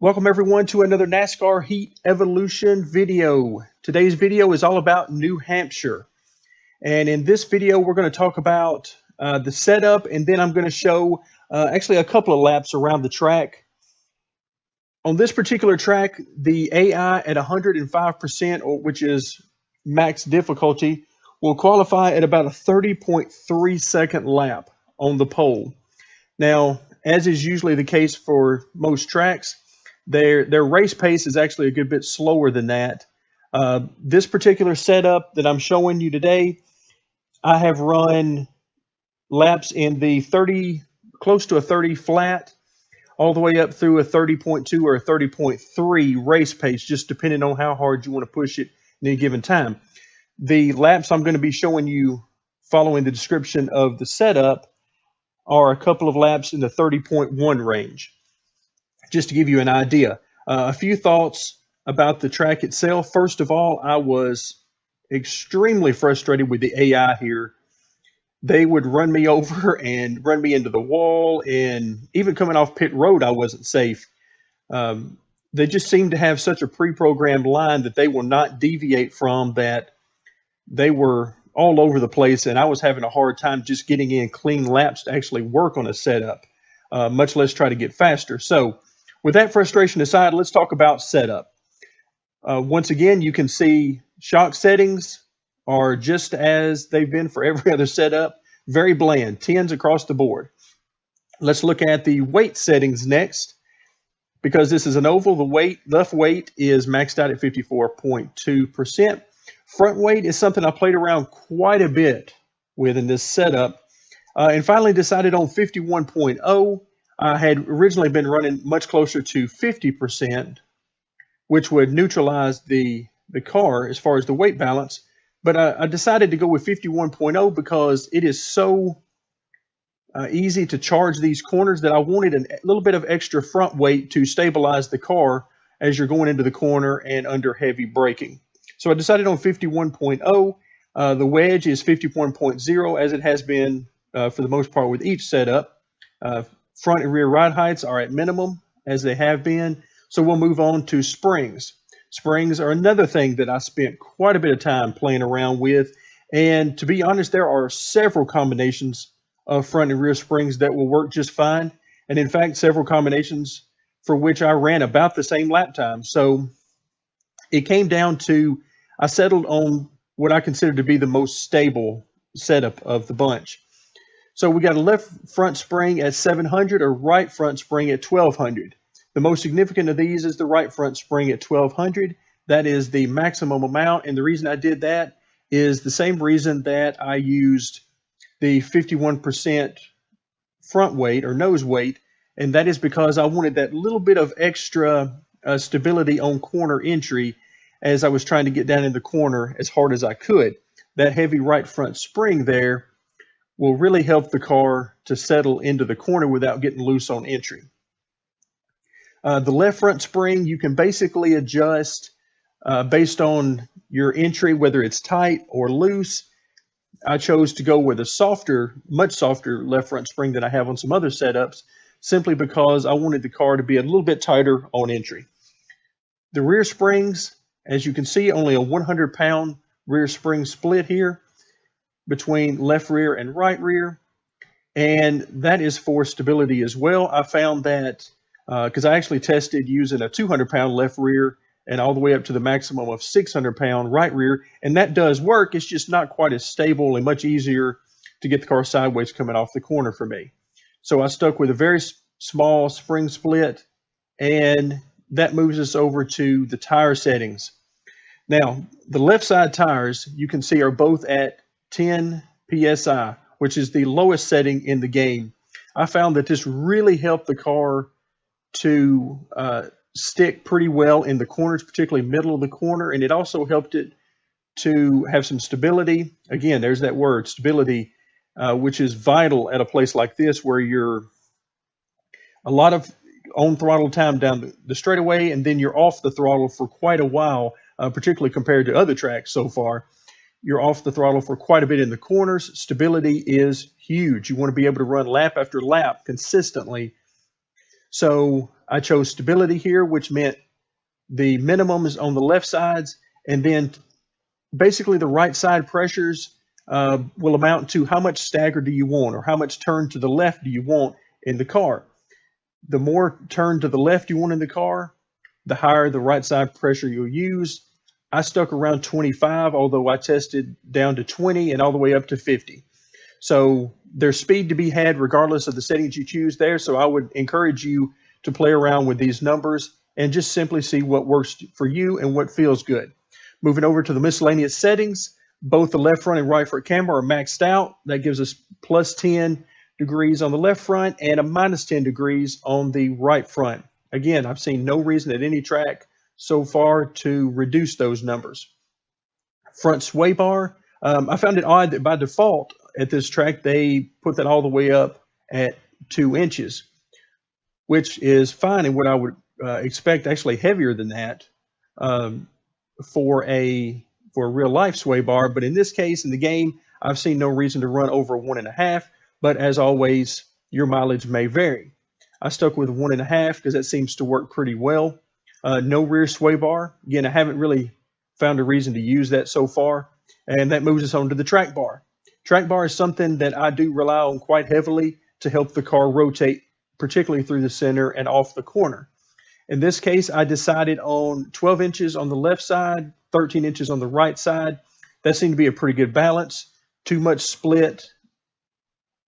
Welcome everyone to another NASCAR Heat Evolution video. Today's video is all about New Hampshire. And in this video, we're going to talk about the setup, and then I'm going to show actually a couple of laps around the track. On this particular track, the AI at 105%, which is max difficulty, will qualify at about a 30.3 second lap on the pole. Now, as is usually the case for most tracks, their race pace is actually a good bit slower than that. This particular setup that I'm showing you today, I have run laps in the 30, close to a 30 flat, all the way up through a 30.2 or a 30.3 race pace, just depending on how hard you want to push it at any given time. The laps I'm going to be showing you following the description of the setup are a couple of laps in the 30.1 range. Just to give you an idea, a few thoughts about the track itself. First of all, I was extremely frustrated with the AI here. They would run me over and run me into the wall, and even coming off pit road, I wasn't safe. They just seem to have such a pre-programmed line that they will not deviate from, that they were all over the place, and I was having a hard time just getting in clean laps to actually work on a setup, much less try to get faster. So with that frustration aside, let's talk about setup. Once again, you can see shock settings are just as they've been for every other setup. Very bland, 10s across the board. Let's look at the weight settings next. Because this is an oval, the left weight is maxed out at 54.2%. Front weight is something I played around quite a bit with in this setup, and finally decided on 51.0. I had originally been running much closer to 50%, which would neutralize the car as far as the weight balance. But I decided to go with 51.0 because it is so easy to charge these corners that I wanted a little bit of extra front weight to stabilize the car as you're going into the corner and under heavy braking. So I decided on 51.0. The wedge is 51.0, as it has been for the most part with each setup. Front and rear ride heights are at minimum, as they have been. So we'll move on to springs. Springs are another thing that I spent quite a bit of time playing around with. And to be honest, there are several combinations of front and rear springs that will work just fine. And in fact, several combinations for which I ran about the same lap time. So it came down to, I settled on what I consider to be the most stable setup of the bunch. So we got a left front spring at 700, or right front spring at 1200. The most significant of these is the right front spring at 1200. That is the maximum amount, and the reason I did that is the same reason that I used the 51% front weight or nose weight, and that is because I wanted that little bit of extra stability on corner entry as I was trying to get down in the corner as hard as I could. That heavy right front spring there will really help the car to settle into the corner without getting loose on entry. The left front spring, you can basically adjust based on your entry, whether it's tight or loose. I chose to go with a softer, much softer left front spring than I have on some other setups, simply because I wanted the car to be a little bit tighter on entry. The rear springs, as you can see, only a 100-pound rear spring split here between left rear and right rear, and that is for stability as well. I found that because I actually tested using a 200-pound left rear and all the way up to the maximum of 600-pound right rear, and that does work. It's just not quite as stable and much easier to get the car sideways coming off the corner for me. So I stuck with a very small spring split, and that moves us over to the tire settings. Now, the left side tires, you can see, are both at 10 PSI, which is the lowest setting in the game. I found that this really helped the car to stick pretty well in the corners, particularly middle of the corner, and it also helped it to have some stability. Again, there's that word, stability, which is vital at a place like this where you're a lot of on throttle time down the straightaway, and then you're off the throttle for quite a while, particularly compared to other tracks so far. You're off the throttle for quite a bit in the corners. Stability is huge. You want to be able to run lap after lap consistently. So I chose stability here, which meant the minimum is on the left sides, and then basically the right side pressures will amount to how much stagger do you want, or how much turn to the left do you want in the car. The more turn to the left you want in the car, the higher the right side pressure you'll use. I stuck around 25, although I tested down to 20 and all the way up to 50. So there's speed to be had regardless of the settings you choose there. So I would encourage you to play around with these numbers and just simply see what works for you and what feels good. Moving over to the miscellaneous settings, both the left front and right front camera are maxed out. That gives us plus 10 degrees on the left front and a minus 10 degrees on the right front. Again, I've seen no reason at any track so far to reduce those numbers. Front sway bar, I found it odd that by default at this track they put that all the way up at 2 inches, which is fine and what I would expect, actually heavier than that for a real life sway bar. But in this case, in the game, I've seen no reason to run over 1.5, but as always, your mileage may vary. I stuck with 1.5 because that seems to work pretty well. No rear sway bar. Again, I haven't really found a reason to use that so far. And that moves us on to the track bar. Track bar is something that I do rely on quite heavily to help the car rotate, particularly through the center and off the corner. In this case, I decided on 12 inches on the left side, 13 inches on the right side. That seemed to be a pretty good balance. Too much split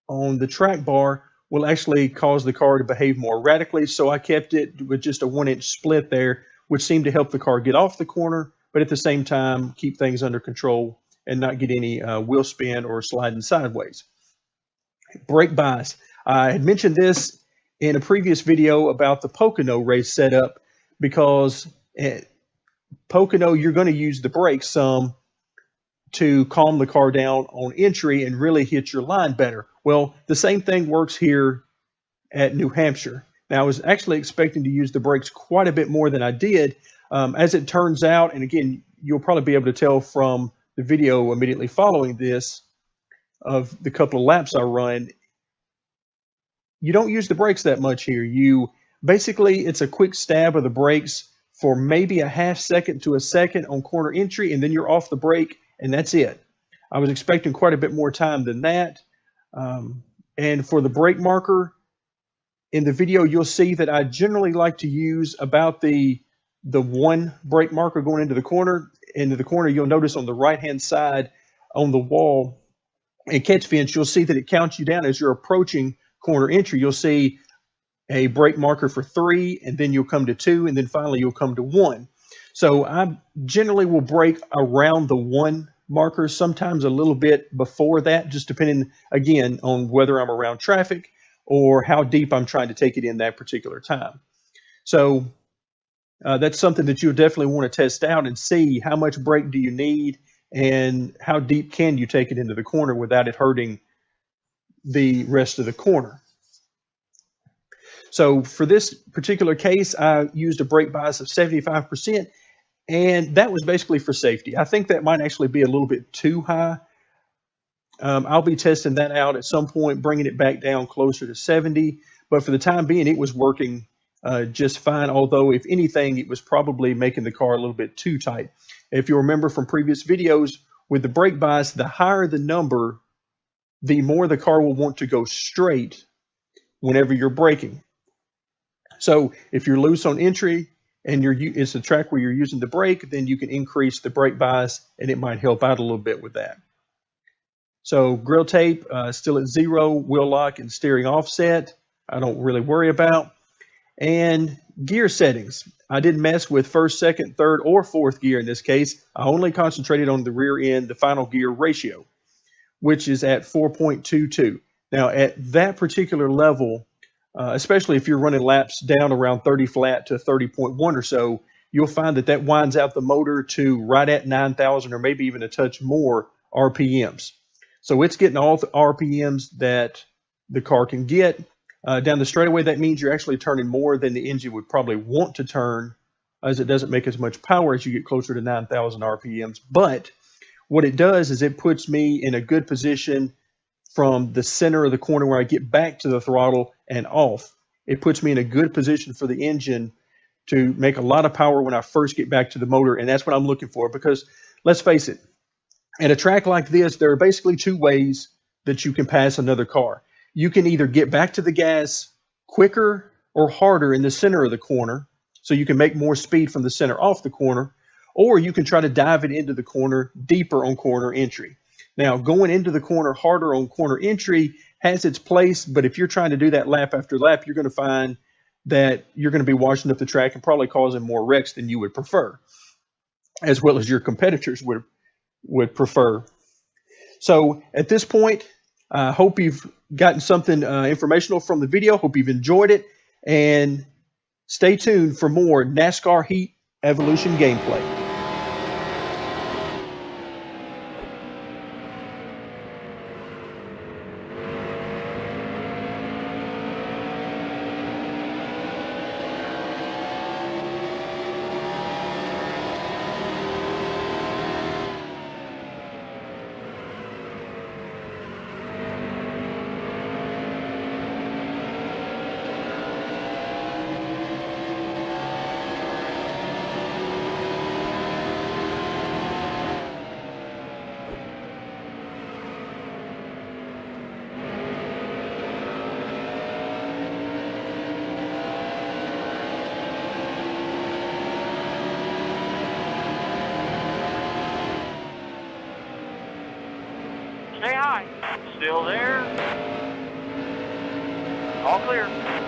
on the track bar will actually cause the car to behave more erratically. So I kept it with just a 1-inch split there, which seemed to help the car get off the corner, but at the same time, keep things under control and not get any wheel spin or sliding sideways. Brake bias. I had mentioned this in a previous video about the Pocono race setup, because at Pocono, you're going to use the brakes some to calm the car down on entry and really hit your line better. Well, the same thing works here at New Hampshire. Now, I was actually expecting to use the brakes quite a bit more than I did. As it turns out, and again, you'll probably be able to tell from the video immediately following this of the couple of laps I run, you don't use the brakes that much here. Basically, it's a quick stab of the brakes for maybe a half second to a second on corner entry, and then you're off the brake, and that's it. I was expecting quite a bit more time than that. And for the brake marker, in the video, you'll see that I generally like to use about the one brake marker going into the corner. Into the corner, you'll notice on the right-hand side on the wall and catch fence, you'll see that it counts you down as you're approaching corner entry. You'll see a brake marker for 3, and then you'll come to 2, and then finally you'll come to 1. So I generally will brake around the 1 marker, sometimes a little bit before that, just depending, again, on whether I'm around traffic or how deep I'm trying to take it in that particular time. So that's something that you'll definitely want to test out and see how much brake do you need and how deep can you take it into the corner without it hurting the rest of the corner. So for this particular case, I used a brake bias of 75%, and that was basically for safety. I think that might actually be a little bit too high. I'll be testing that out at some point, bringing it back down closer to 70, but for the time being, it was working just fine, although if anything, it was probably making the car a little bit too tight. If you remember from previous videos, with the brake bias, the higher the number, the more the car will want to go straight whenever you're braking. So if you're loose on entry and it's a track where you're using the brake, then you can increase the brake bias and it might help out a little bit with that. So grill tape, still at 0, wheel lock and steering offset, I don't really worry about. And gear settings, I didn't mess with first, second, third, or fourth gear in this case. I only concentrated on the rear end, the final gear ratio, which is at 4.22. Now at that particular level, especially if you're running laps down around 30 flat to 30.1 or so, you'll find that that winds out the motor to right at 9,000 or maybe even a touch more RPMs. So it's getting all the RPMs that the car can get. Down the straightaway, that means you're actually turning more than the engine would probably want to turn, as it doesn't make as much power as you get closer to 9,000 RPMs. But what it does is it puts me in a good position from the center of the corner where I get back to the throttle and off. it puts me in a good position for the engine to make a lot of power when I first get back to the motor. And that's what I'm looking for, because let's face it, at a track like this, there are basically two ways that you can pass another car. You can either get back to the gas quicker or harder in the center of the corner, so you can make more speed from the center off the corner, or you can try to dive it into the corner deeper on corner entry. Now, going into the corner harder on corner entry has its place, but if you're trying to do that lap after lap, you're going to find that you're going to be washing up the track and probably causing more wrecks than you would prefer, as well as your competitors would prefer. So at this point, I hope you've gotten something informational from the video. Hope you've enjoyed it, and stay tuned for more NASCAR Heat Evolution gameplay. Stay high. Still there. All clear.